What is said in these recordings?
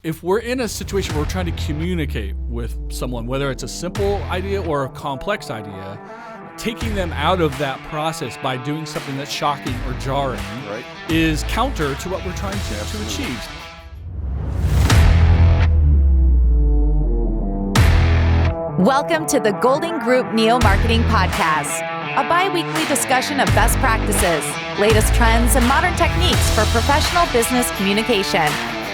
If we're in a situation where we're trying to communicate with someone, whether it's a simple idea or a complex idea, taking them out of that process by doing something that's shocking or jarring is counter to what we're trying to achieve. Welcome to the Golden Group Neo Marketing Podcast, a bi-weekly discussion of best practices, latest trends, and modern techniques for professional business communication,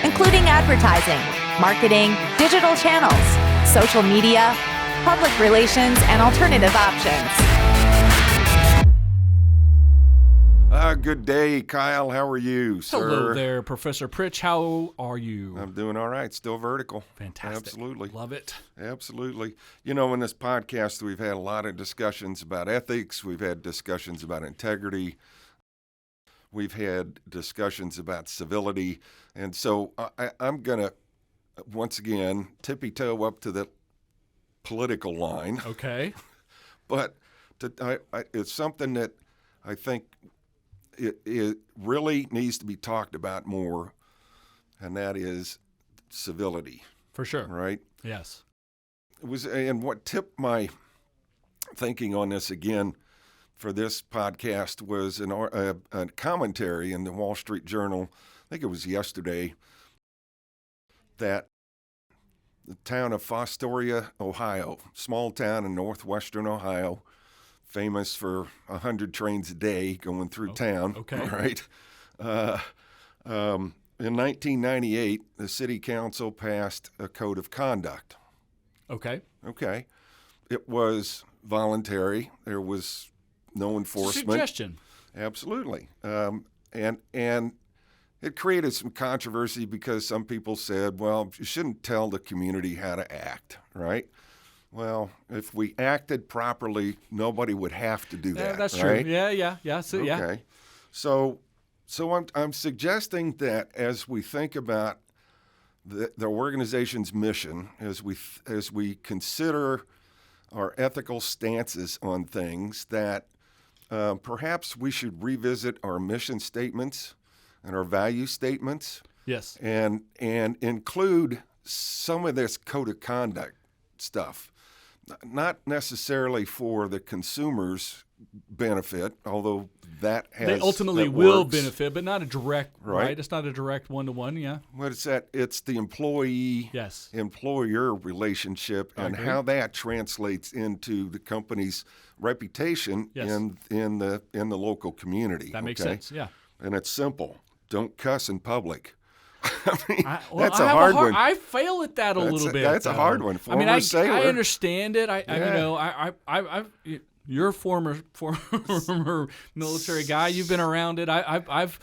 including advertising, marketing, digital channels, social media, public relations, and alternative options. Good day, Kyle. How are you, sir? Hello there, Professor Pritch. How are you? I'm doing all right. Still vertical. Fantastic. Absolutely. Love it. Absolutely. You know, in this podcast, we've had a lot of discussions about ethics. We've had discussions about integrity. We've had discussions about civility. And so I'm going to, once again, tippy-toe up to the political line. Okay. But it's something that I think it really needs to be talked about more, and that is civility. For sure. Right? Yes. And what tipped my thinking on this again for this podcast was a commentary in the Wall Street Journal, I think it was yesterday, that the town of Fostoria, Ohio, small town in northwestern Ohio, famous for 100 trains a day going through town. Okay. Right? In 1998, the city council passed a code of conduct. Okay. Okay. It was voluntary. There was no enforcement. Suggestion. Absolutely. And it created some controversy because some people said, well, you shouldn't tell the community how to act, right? Well, if we acted properly, nobody would have to do that. That's right? true. Yeah. So, okay. yeah. So I'm suggesting that as we think about the organization's mission, as we consider our ethical stances on things, that perhaps we should revisit our mission statements and our value statements. Yes. And include some of this code of conduct stuff. Not necessarily for the consumer's benefit, although that ultimately will benefit, but not a direct, right? It's not a direct one-to-one, yeah. What is that? It's the employee-employer relationship and how that translates into the company's reputation in the local community. That makes sense, yeah. And it's simple. Don't cuss in public. I mean, that's a hard one. I fail at that a little bit. That's a hard one. I sailor. I understand it. You're a former military guy. You've been around it. I've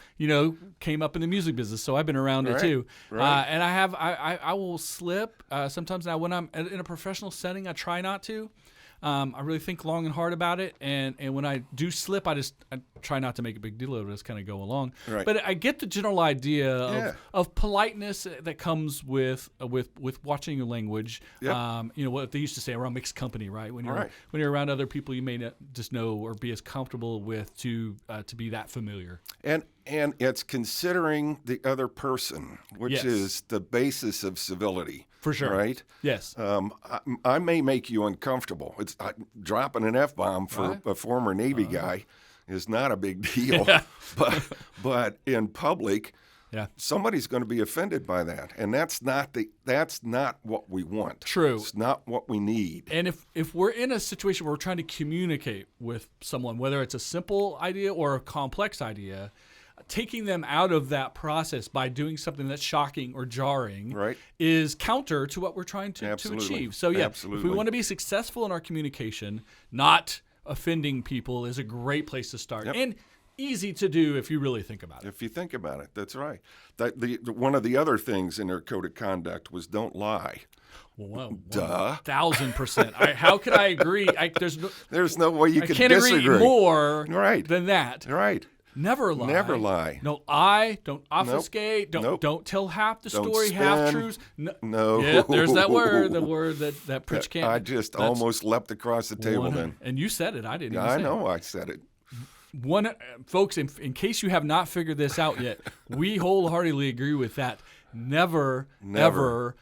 came up in the music business, so I've been around it too. Right. And I will slip sometimes. Now, when I'm in a professional setting, I try not to. I really think long and hard about it, and when I do slip, I try not to make a big deal of it. Just kind of go along. Right. But I get the general idea of politeness that comes with watching your language. Yep. What they used to say around mixed company, right? When you're around other people, you may not just know or be as comfortable with to be that familiar. And it's considering the other person, which is the basis of civility. For sure. Right? Yes. I may make you uncomfortable. It's dropping an F-bomb for a former Navy guy is not a big deal. Yeah. But in public, somebody's going to be offended by that, and that's not what we want. True. It's not what we need. And if we're in a situation where we're trying to communicate with someone, whether it's a simple idea or a complex idea, taking them out of that process by doing something that's shocking or jarring is counter to what we're trying to achieve. So, if we want to be successful in our communication, not offending people is a great place to start. Yep. And easy to do if you really think about it. If you think about it, that's right. One of the other things in their code of conduct was don't lie. Well, duh. 1,000%. How could I agree? There's no way you could disagree. I can't agree more than that. Right. Never lie. Never lie. No lie. Don't obfuscate. Nope. Don't tell half the Don't story, spin. half truths. No. Yeah, there's that word. The word that Pritch can't. I just almost leapt across the table then. And you said it. I didn't. Even I say know. it. I said it. Folks, in case you have not figured this out yet, we wholeheartedly agree with that. never, ever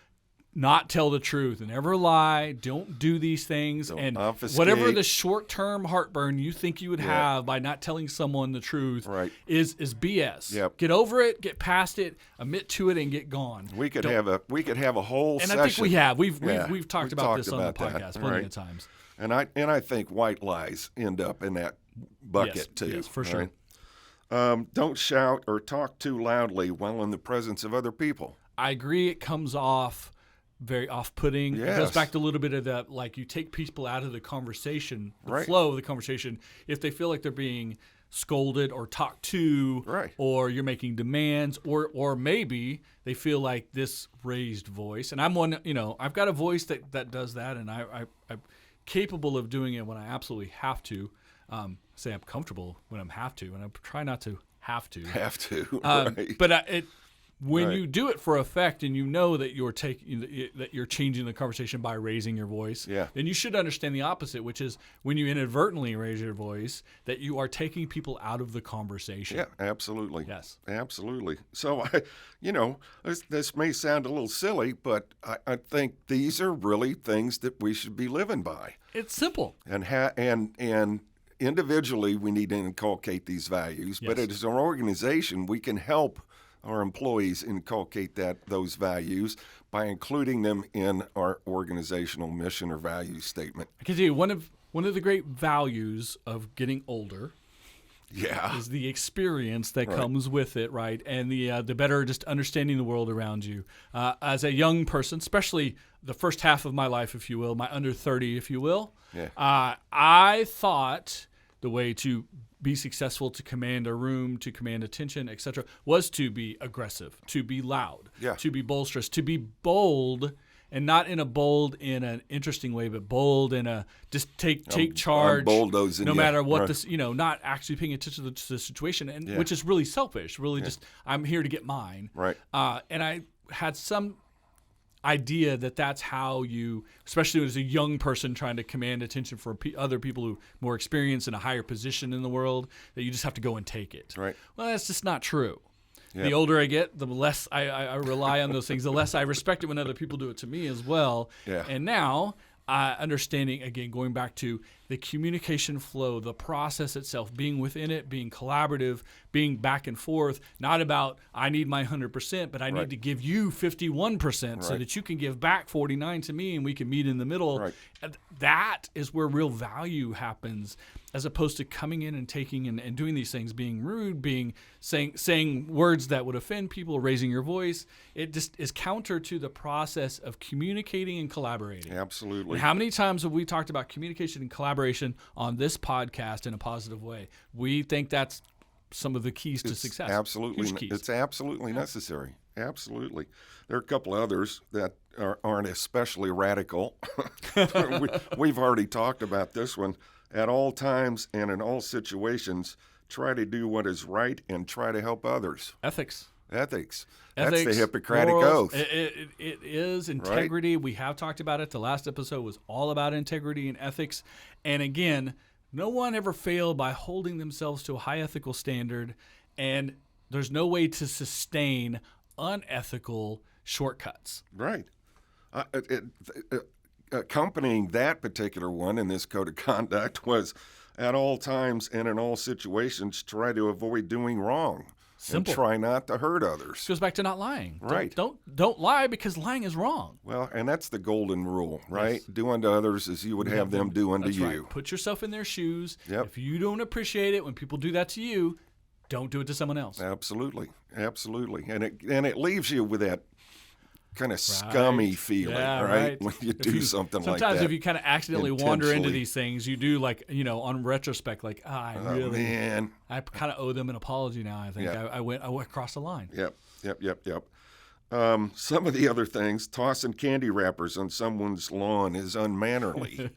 not tell the truth and never lie. Don't do these things. Don't and obfuscate. Whatever the short-term heartburn you think you would have by not telling someone the truth is BS. Yep. Get over it, get past it, admit to it, and get gone. We could have a whole and session. I think we have. We've talked about this on the that, podcast plenty of times. And I think white lies end up in that bucket too. Yes, for sure. Don't shout or talk too loudly while in the presence of other people. I agree. It comes off very off-putting. Yes. It goes back to a little bit of that, like you take people out of the conversation, the flow of the conversation, if they feel like they're being scolded or talked to, or you're making demands, or maybe they feel like this raised voice. And I'm one, I've got a voice that does that, and I'm capable of doing it when I absolutely have to. Say I'm comfortable when I'm have to, and I try not to have to. But when you do it for effect, and you know that you're changing the conversation by raising your voice, then you should understand the opposite, which is when you inadvertently raise your voice, that you are taking people out of the conversation. Yeah, absolutely. Yes, absolutely. So this may sound a little silly, but I think these are really things that we should be living by. It's simple. And individually, we need to inculcate these values, but as an organization, we can help our employees inculcate those values by including them in our organizational mission or value statement. I can tell you one of the great values of getting older is the experience that comes with it, right? And the better just understanding the world around you. As a young person, especially the first half of my life, if you will, my under 30, if you will, I thought the way to be successful, to command a room, to command attention, etc., was to be aggressive, to be loud, to be boisterous, to be bold, and not in a bold in an interesting way, but bold in a just take charge, no matter what this, not actually paying attention to the situation, and which is really selfish. Really, just I'm here to get mine. Right. And I had some idea that's how you, especially as a young person trying to command attention for other people who more experience in a higher position in the world, that you just have to go and take it. Right. Well, that's just not true. Yep. The older I get, the less I rely on those things, the less I respect it when other people do it to me as well. Yeah. And now, understanding, again, going back to the communication flow, the process itself, being within it, being collaborative, being back and forth, not about I need my 100%, but I need to give you 51% so that you can give back 49 to me and we can meet in the middle. Right. That is where real value happens, as opposed to coming in and taking and doing these things, being rude, saying words that would offend people, raising your voice. It just is counter to the process of communicating and collaborating. Absolutely. And how many times have we talked about communication and collaboration on this podcast in a positive way? We think that's some of the keys to success. Absolutely. Huge keys. It's absolutely necessary. Absolutely. There are a couple others that aren't especially radical. We've already talked about this one. At all times and in all situations, try to do what is right and try to help others. Ethics. That's the Hippocratic morals. Oath. It is integrity. Right? We have talked about it. The last episode was all about integrity and ethics. And again, no one ever failed by holding themselves to a high ethical standard, and there's no way to sustain unethical shortcuts. Right. Accompanying that particular one in this code of conduct was, at all times and in all situations, try to avoid doing wrong. Simple. And try not to hurt others. This goes back to not lying. Right. Don't lie, because lying is wrong. Well, and that's the golden rule, right? Yes. Do unto others as you would have them do unto you. Right. Put yourself in their shoes. Yep. If you don't appreciate it when people do that to you, don't do it to someone else. Absolutely. And it leaves you with that kind of scummy feeling, right? When you do something like that. Sometimes if you kind of accidentally wander into these things, you do on retrospect, I kind of owe them an apology now. I think I went across the line. Yep. Some of the other things, tossing candy wrappers on someone's lawn is unmannerly.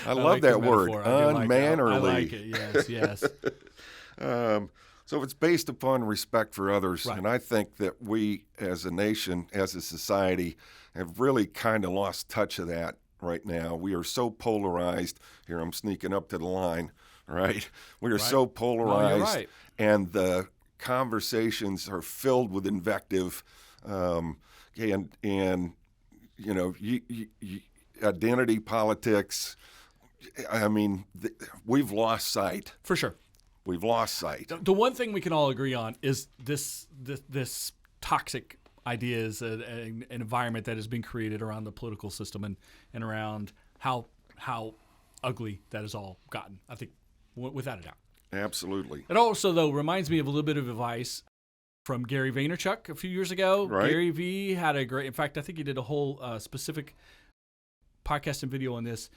I love like that word, unmannerly. I like it, yes. So it's based upon respect for others, and I think that we as a nation, as a society, have really kind of lost touch of that right now. We are so polarized. Here I'm sneaking up to the line, right? We are so polarized, and the conversations are filled with invective and you know, identity politics. I mean, we've lost sight. For sure. We've lost sight. The one thing we can all agree on is this toxic idea is an environment that has been created around the political system and around how ugly that has all gotten, I think, without a doubt. Absolutely. It also, though, reminds me of a little bit of advice from Gary Vaynerchuk a few years ago. Right. Gary V had a great, in fact, I think he did a whole specific podcast and video on this.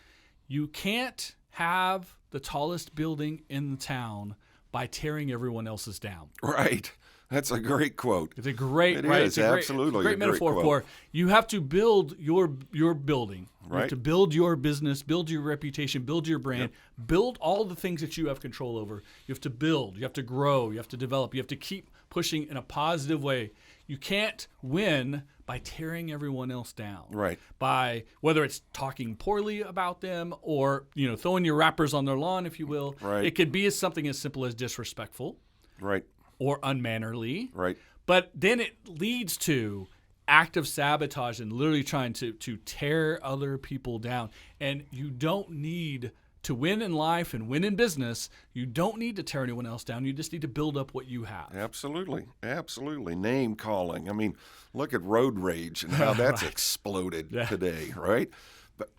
You can't have the tallest building in the town by tearing everyone else's down. Right. That's a great quote. It's a great, it right? Is, it's absolutely a great metaphor for you have to build your building. You have to build your business, build your reputation, build your brand, build all the things that you have control over. You have to build, you have to grow, you have to develop, you have to keep pushing in a positive way. You can't win by tearing everyone else down. Right. By whether it's talking poorly about them or, throwing your wrappers on their lawn, if you will. Right. It could be something as simple as disrespectful. Right. Or unmannerly. Right. But then it leads to active sabotage and literally trying to tear other people down. And you don't need to win in life and win in business. You don't need to tear anyone else down. You just need to build up what you have. Absolutely. Absolutely. Name calling. I mean, look at road rage and how that's exploded today, right? But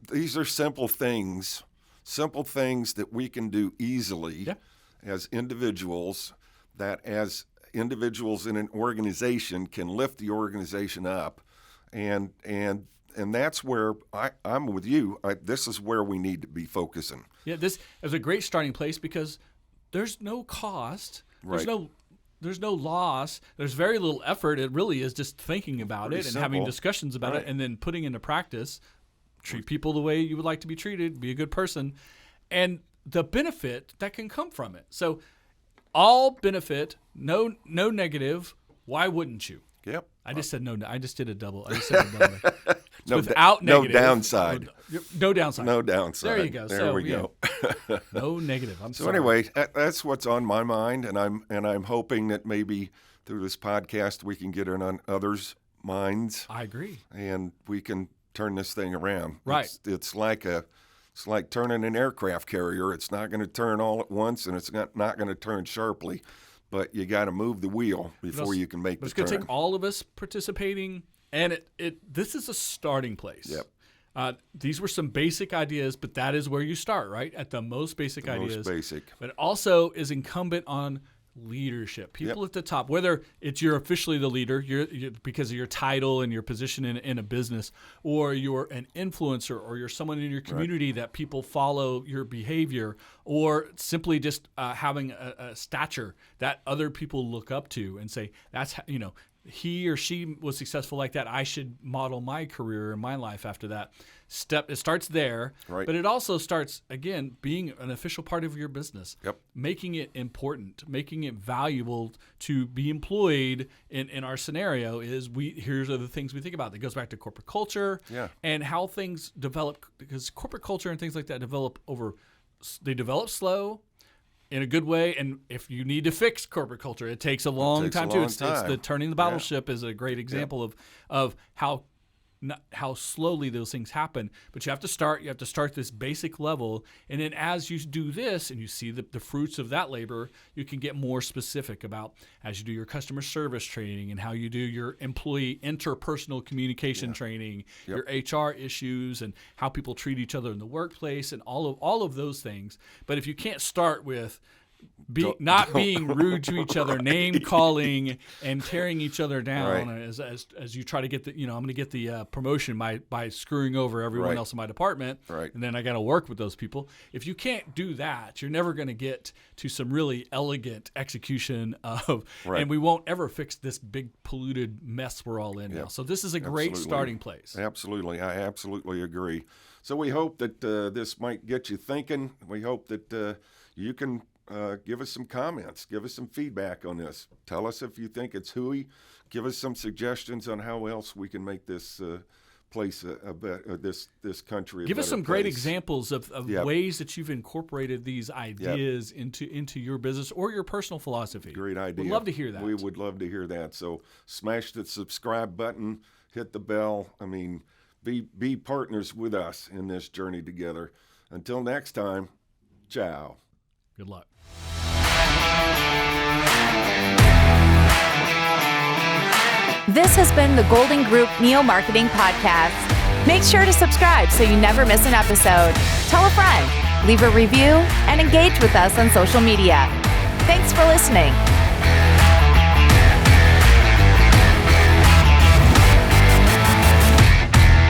these are simple things that we can do easily as individuals, that as individuals in an organization can lift the organization up. And that's where I'm with you. This is where we need to be focusing. Yeah, this is a great starting place because there's no cost. Right. There's no loss. There's very little effort. It really is just thinking about it and having discussions about it and then putting into practice. Treat people the way you would like to be treated. Be a good person. And the benefit that can come from it. So all benefit, no negative. Why wouldn't you? Yep. I just said no. I just did a double. I just said a double. Without negative. No downside. No downside. No downside. There you go. There we go. No negative. So anyway, that's what's on my mind, and I'm hoping that maybe through this podcast we can get it on others' minds. I agree. And we can turn this thing around. Right. It's like turning an aircraft carrier. It's not going to turn all at once, and it's not going to turn sharply. But you got to move the wheel before you can make the turn. It's going to take all of us participating, and this is a starting place. Yep. These were some basic ideas, but that is where you start, right? At the most basic ideas. Most basic. But it also is incumbent on leadership. People at the top, whether you're officially the leader you're because of your title and your position in a business, or you're an influencer, or you're someone in your community that people follow your behavior, or simply just having a stature that other people look up to and say, that's he or she was successful like that. I should model my career and my life after that. It starts there, but it also starts, again, being an official part of your business, making it important, making it valuable to be employed. In our scenario here's the things we think about. That goes back to corporate culture and how things develop, because corporate culture and things like that develop slow, in a good way, and if you need to fix corporate culture, it takes a long time too. It's the turning the battleship is a great example of how slowly those things happen. But you have to start this basic level, and then as you do this and you see the fruits of that labor, you can get more specific about, as you do your customer service training and how you do your employee interpersonal communication training, your HR issues and how people treat each other in the workplace, and all of those things. But if you can't start with not being rude to each other, name calling, and tearing each other down as you try to get I'm going to get the promotion by screwing over everyone else in my department, and then I got to work with those people. If you can't do that, you're never going to get to some really elegant execution of, and we won't ever fix this big polluted mess we're all in now. So this is a great starting place. Absolutely, I absolutely agree. So we hope that this might get you thinking. We hope that you can. Give us some comments. Give us some feedback on this. Tell us if you think it's hooey. Give us some suggestions on how else we can make this place this country. Give us some great place. examples of ways that you've incorporated these ideas into your business or your personal philosophy. Great idea. We'd love to hear that. We would love to hear that. So smash the subscribe button, hit the bell. I mean, be partners with us in this journey together. Until next time, ciao. Good luck. This has been the Golden Group Neo Marketing Podcast. Make sure to subscribe so you never miss an episode. Tell a friend, leave a review, and engage with us on social media. Thanks for listening.